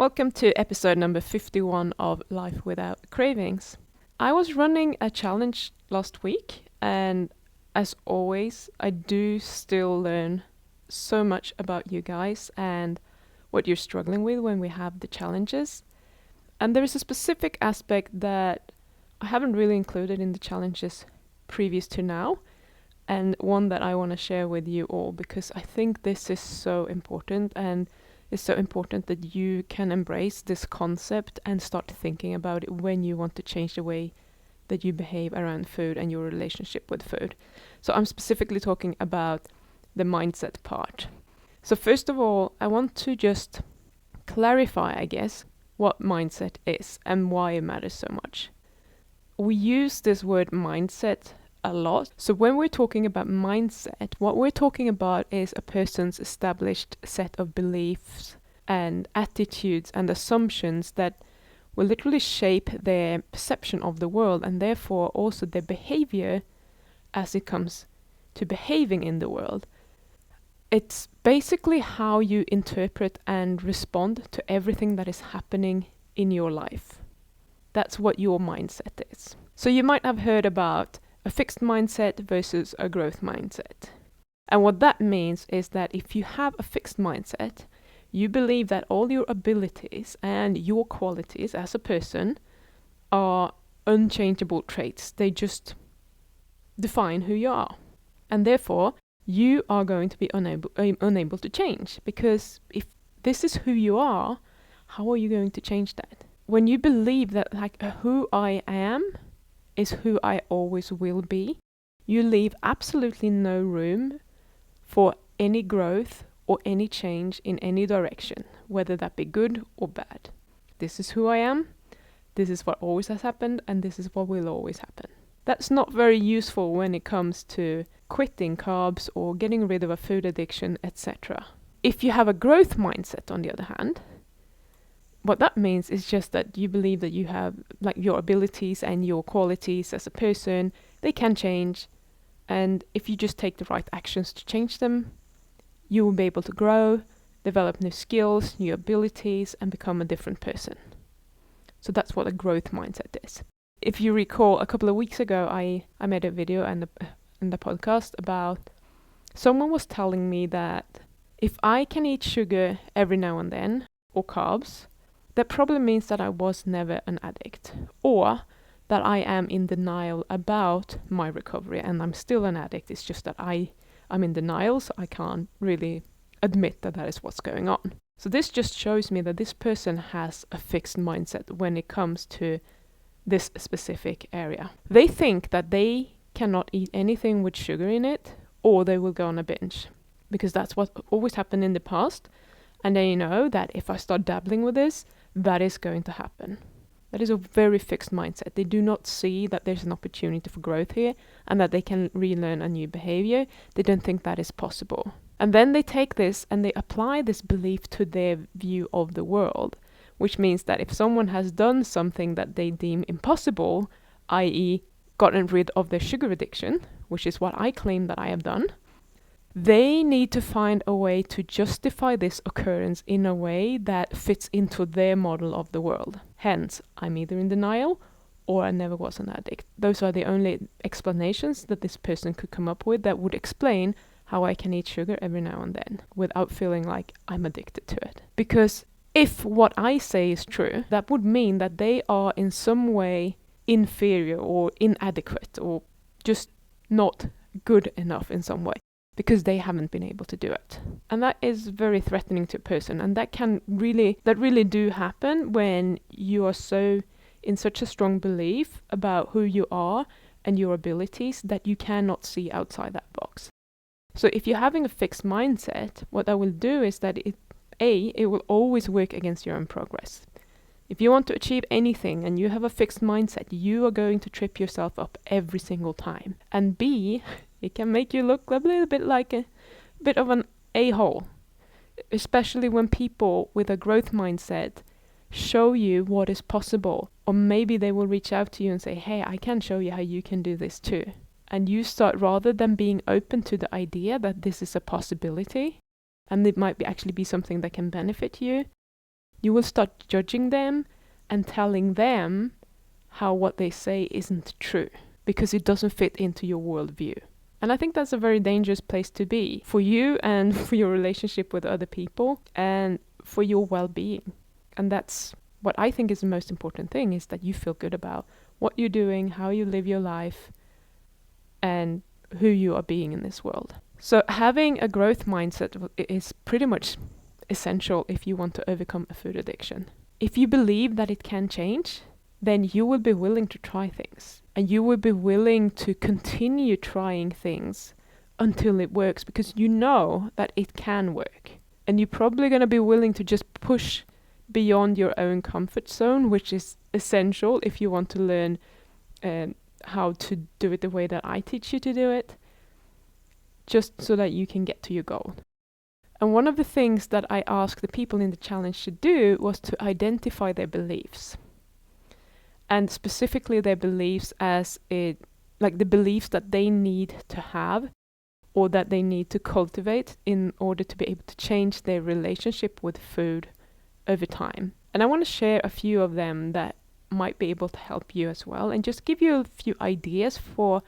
Welcome to episode number 51 of Life Without Cravings. I was running a challenge last week, and as always, I do still learn so much about you guys and what you're struggling with when we have the challenges. And there is a specific aspect that I haven't really included in the challenges previous to now, and one that I want to share with you all because I think this is so important, and it's so important that you can embrace this concept and start thinking about it when you want to change the way that you behave around food and your relationship with food. So I'm specifically talking about the mindset part. So first of all, I want to just clarify, I guess, what mindset is and why it matters so much. We use this word mindset a lot. So when we're talking about mindset, what we're talking about is a person's established set of beliefs and attitudes and assumptions that will literally shape their perception of the world and therefore also their behavior as it comes to behaving in the world. It's basically how you interpret and respond to everything that is happening in your life. That's what your mindset is. So you might have heard about a fixed mindset versus a growth mindset. And what that means is that if you have a fixed mindset, you believe that all your abilities and your qualities as a person are unchangeable traits. They just define who you are. And therefore, you are going to be unable to change, because if this is who you are, how are you going to change that? When you believe that who I am is who I always will be, you leave absolutely no room for any growth or any change in any direction, whether that be good or bad. This is who I am, this is what always has happened, and this is what will always happen. That's not very useful when it comes to quitting carbs or getting rid of a food addiction, etc. If you have a growth mindset, on the other hand, what that means is just that you believe that you have your abilities and your qualities as a person, they can change. And if you just take the right actions to change them, you will be able to grow, develop new skills, new abilities, and become a different person. So that's what a growth mindset is. If you recall, a couple of weeks ago, I made a video and the podcast about someone was telling me that if I can eat sugar every now and then, or carbs, that probably means that I was never an addict, or that I am in denial about my recovery and I'm still an addict. It's just that I'm in denial, so I can't really admit that is what's going on. So this just shows me that this person has a fixed mindset when it comes to this specific area. They think that they cannot eat anything with sugar in it, or they will go on a binge, because that's what always happened in the past. And they know that if I start dabbling with this, that is going to happen. That is a very fixed mindset. They do not see that there's an opportunity for growth here and that they can relearn a new behavior. They don't think that is possible. And then they take this and they apply this belief to their view of the world, which means that if someone has done something that they deem impossible, i.e. gotten rid of their sugar addiction, which is what I claim that I have done, they need to find a way to justify this occurrence in a way that fits into their model of the world. Hence, I'm either in denial or I never was an addict. Those are the only explanations that this person could come up with that would explain how I can eat sugar every now and then without feeling like I'm addicted to it. Because if what I say is true, that would mean that they are in some way inferior or inadequate or just not good enough in some way, because they haven't been able to do it. And that is very threatening to a person, and that really do happen when you are so in such a strong belief about who you are and your abilities that you cannot see outside that box. So if you're having a fixed mindset, what that will do is that it will always work against your own progress. If you want to achieve anything and you have a fixed mindset, you are going to trip yourself up every single time. And B, it can make you look a little bit like a bit of an a-hole, especially when people with a growth mindset show you what is possible. Or maybe they will reach out to you and say, hey, I can show you how you can do this too. And you start, rather than being open to the idea that this is a possibility and it might actually be something that can benefit you, You will start judging them and telling them how what they say isn't true because it doesn't fit into your worldview. And I think that's a very dangerous place to be for you and for your relationship with other people and for your well-being. And that's what I think is the most important thing, is that you feel good about what you're doing, how you live your life, and who you are being in this world. So having a growth mindset is pretty much essential if you want to overcome a food addiction. If you believe that it can change, then you will be willing to try things. And you will be willing to continue trying things until it works, because you know that it can work. And you're probably going to be willing to just push beyond your own comfort zone, which is essential if you want to learn how to do it the way that I teach you to do it, just so that you can get to your goal. And one of the things that I asked the people in the challenge to do was to identify their beliefs. And specifically their beliefs like the beliefs that they need to have or that they need to cultivate in order to be able to change their relationship with food over time. And I want to share a few of them that might be able to help you as well, and just give you a few ideas for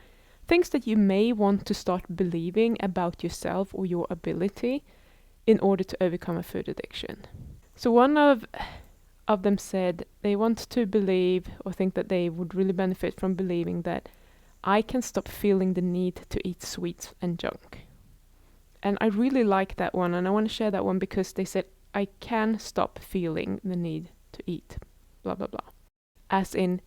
things that you may want to start believing about yourself or your ability in order to overcome a food addiction. So one of them said they want to believe or think that they would really benefit from believing that I can stop feeling the need to eat sweets and junk. And I really like that one, and I want to share that one because they said I can stop feeling the need to eat blah blah blah. As in,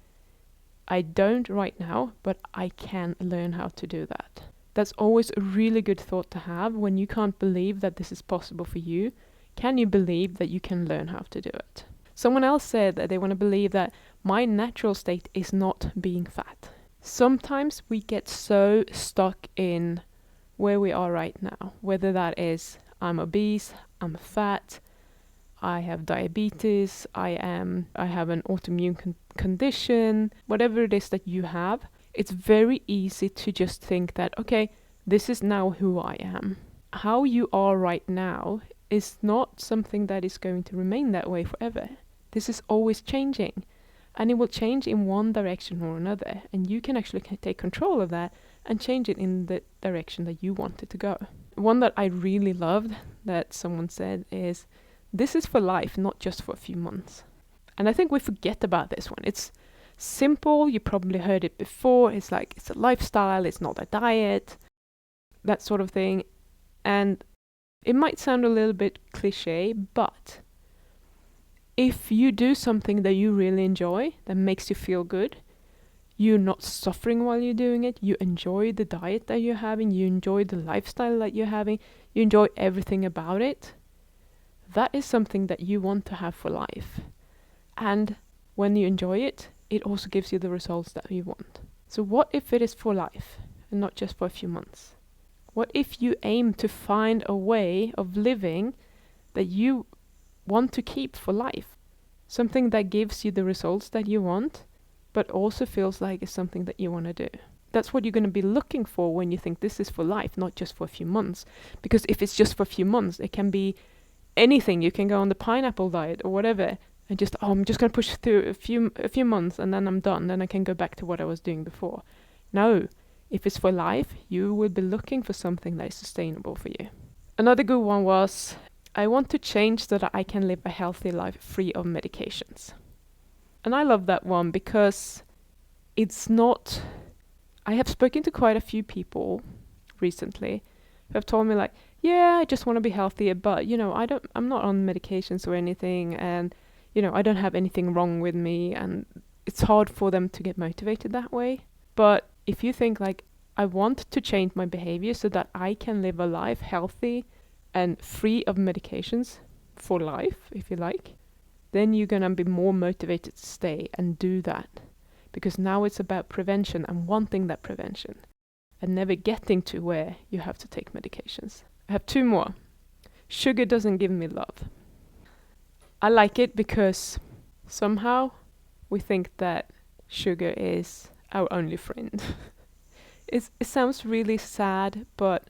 I don't right now, but I can learn how to do that. That's always a really good thought to have when you can't believe that this is possible for you. Can you believe that you can learn how to do it? Someone else said that they want to believe that my natural state is not being fat. Sometimes we get so stuck in where we are right now, whether that is I'm obese, I'm fat, I have diabetes, I have an autoimmune condition, whatever it is that you have. It's very easy to just think that, okay, this is now who I am. How you are right now is not something that is going to remain that way forever. This is always changing, and it will change in one direction or another, and you can actually take control of that and change it in the direction that you want it to go. One that I really loved that someone said is, this is for life, not just for a few months. And I think we forget about this one. It's simple, you probably heard it before. It's like, it's a lifestyle, it's not a diet, that sort of thing. And it might sound a little bit cliche, but if you do something that you really enjoy, that makes you feel good, you're not suffering while you're doing it, you enjoy the diet that you're having, you enjoy the lifestyle that you're having, you enjoy everything about it, that is something that you want to have for life. And when you enjoy it, it also gives you the results that you want. So what if it is for life and not just for a few months? What if you aim to find a way of living that you want to keep for life? Something that gives you the results that you want, but also feels like it's something that you want to do. That's what you're going to be looking for when you think this is for life, not just for a few months. Because if it's just for a few months, it can be anything. You can go on the pineapple diet or whatever, and just, I'm just going to push through a few months and then I'm done. Then I can go back to what I was doing before. No, if it's for life, you will be looking for something that is sustainable for you. Another good one was, I want to change so that I can live a healthy life free of medications. And I love that one because it's not... I have spoken to quite a few people recently who have told me like, yeah, I just want to be healthier, but I'm not on medications or anything, and I don't have anything wrong with me, and it's hard for them to get motivated that way. But if you think like, I want to change my behavior so that I can live a life healthy and free of medications for life, if you like, then you're going to be more motivated to stay and do that. Because now it's about prevention and wanting that prevention and never getting to where you have to take medications. I have two more. Sugar doesn't give me love. I like it because somehow we think that sugar is our only friend. It sounds really sad, but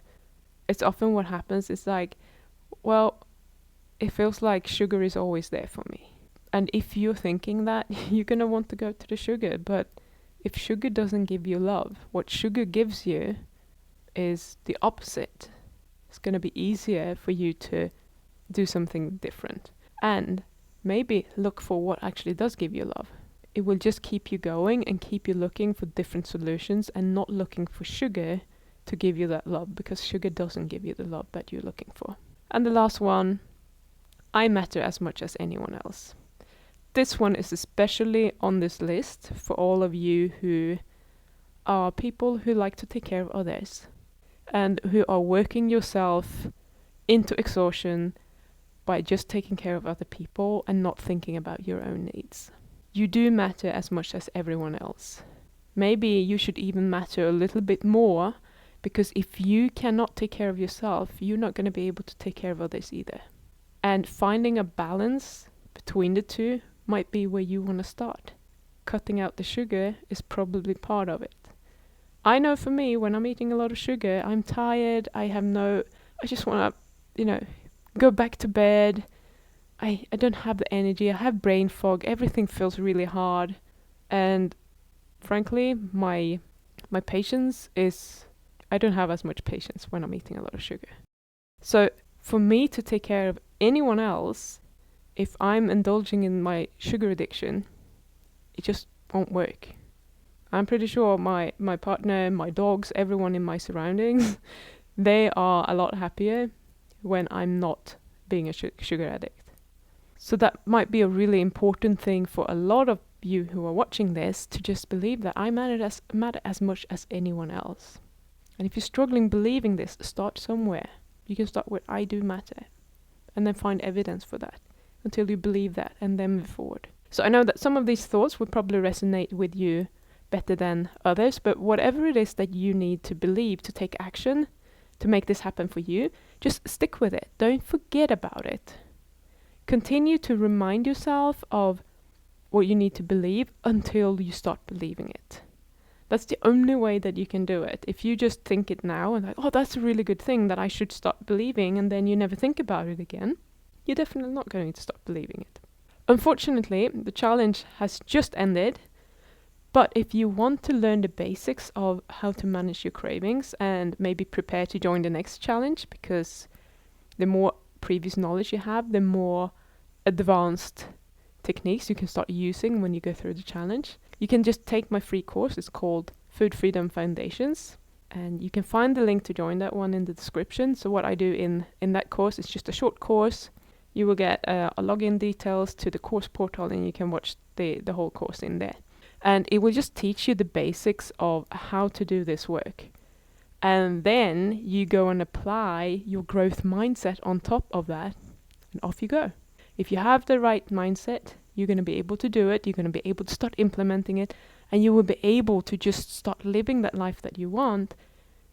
it's often what happens. It's like, well, it feels like sugar is always there for me. And if you're thinking that, you're going to want to go to the sugar. But if sugar doesn't give you love, what sugar gives you is the opposite. It's going to be easier for you to do something different. And maybe look for what actually does give you love. It will just keep you going and keep you looking for different solutions and not looking for sugar to give you that love, because sugar doesn't give you the love that you're looking for. And the last one, I matter as much as anyone else. This one is especially on this list for all of you who are people who like to take care of others and who are working yourself into exhaustion by just taking care of other people and not thinking about your own needs. You do matter as much as everyone else. Maybe you should even matter a little bit more, because if you cannot take care of yourself, you're not going to be able to take care of others either. And finding a balance between the two might be where you want to start. Cutting out the sugar is probably part of it. I know for me, when I'm eating a lot of sugar, I'm tired, I just want to, go back to bed. I don't have the energy, I have brain fog, everything feels really hard. And frankly, my patience is, I don't have as much patience when I'm eating a lot of sugar. So for me to take care of anyone else, if I'm indulging in my sugar addiction, it just won't work. I'm pretty sure my partner, my dogs, everyone in my surroundings, they are a lot happier when I'm not being a sugar addict. So that might be a really important thing for a lot of you who are watching this, to just believe that I matter as much as anyone else. And if you're struggling believing this, start somewhere. You can start with I do matter, and then find evidence for that until you believe that, and then move forward. So I know that some of these thoughts would probably resonate with you better than others, but whatever it is that you need to believe to take action to make this happen for you, just stick with it. Don't forget about it. Continue to remind yourself of what you need to believe until you start believing it. That's the only way that you can do it. If you just think it now and like, oh, that's a really good thing that I should start believing, and then you never think about it again, you're definitely not going to start believing it. Unfortunately, the challenge has just ended, but if you want to learn the basics of how to manage your cravings and maybe prepare to join the next challenge, because the more previous knowledge you have, the more advanced techniques you can start using when you go through the challenge, you can just take my free course. It's called Food Freedom Foundations, and you can find the link to join that one in the description. So what I do in that course is just a short course. You will get a login details to the course portal, and you can watch the whole course in there. And it will just teach you the basics of how to do this work. And then you go and apply your growth mindset on top of that, and off you go. If you have the right mindset, you're going to be able to do it. You're going to be able to start implementing it, and you will be able to just start living that life that you want,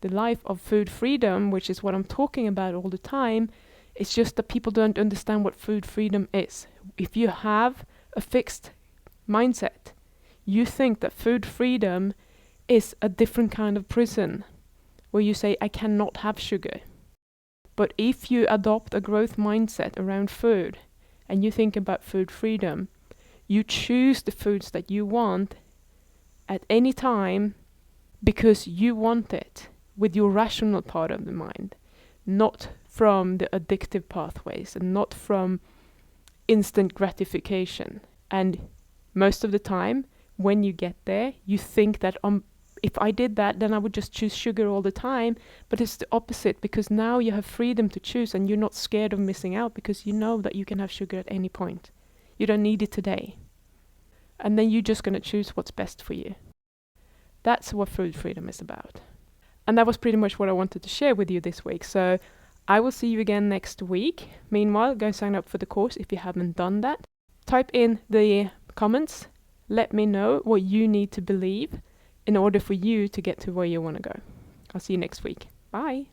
the life of food freedom, which is what I'm talking about all the time. It's just that people don't understand what food freedom is. If you have a fixed mindset, you think that food freedom is a different kind of prison, where you say, I cannot have sugar. But if you adopt a growth mindset around food, and you think about food freedom, you choose the foods that you want at any time because you want it with your rational part of the mind, not from the addictive pathways and not from instant gratification. And most of the time, when you get there, you think that if I did that, then I would just choose sugar all the time. But it's the opposite, because now you have freedom to choose, and you're not scared of missing out, because you know that you can have sugar at any point. You don't need it today. And then you're just going to choose what's best for you. That's what food freedom is about. And that was pretty much what I wanted to share with you this week. So I will see you again next week. Meanwhile, go sign up for the course if you haven't done that. Type in the comments. Let me know what you need to believe in order for you to get to where you want to go. I'll see you next week. Bye.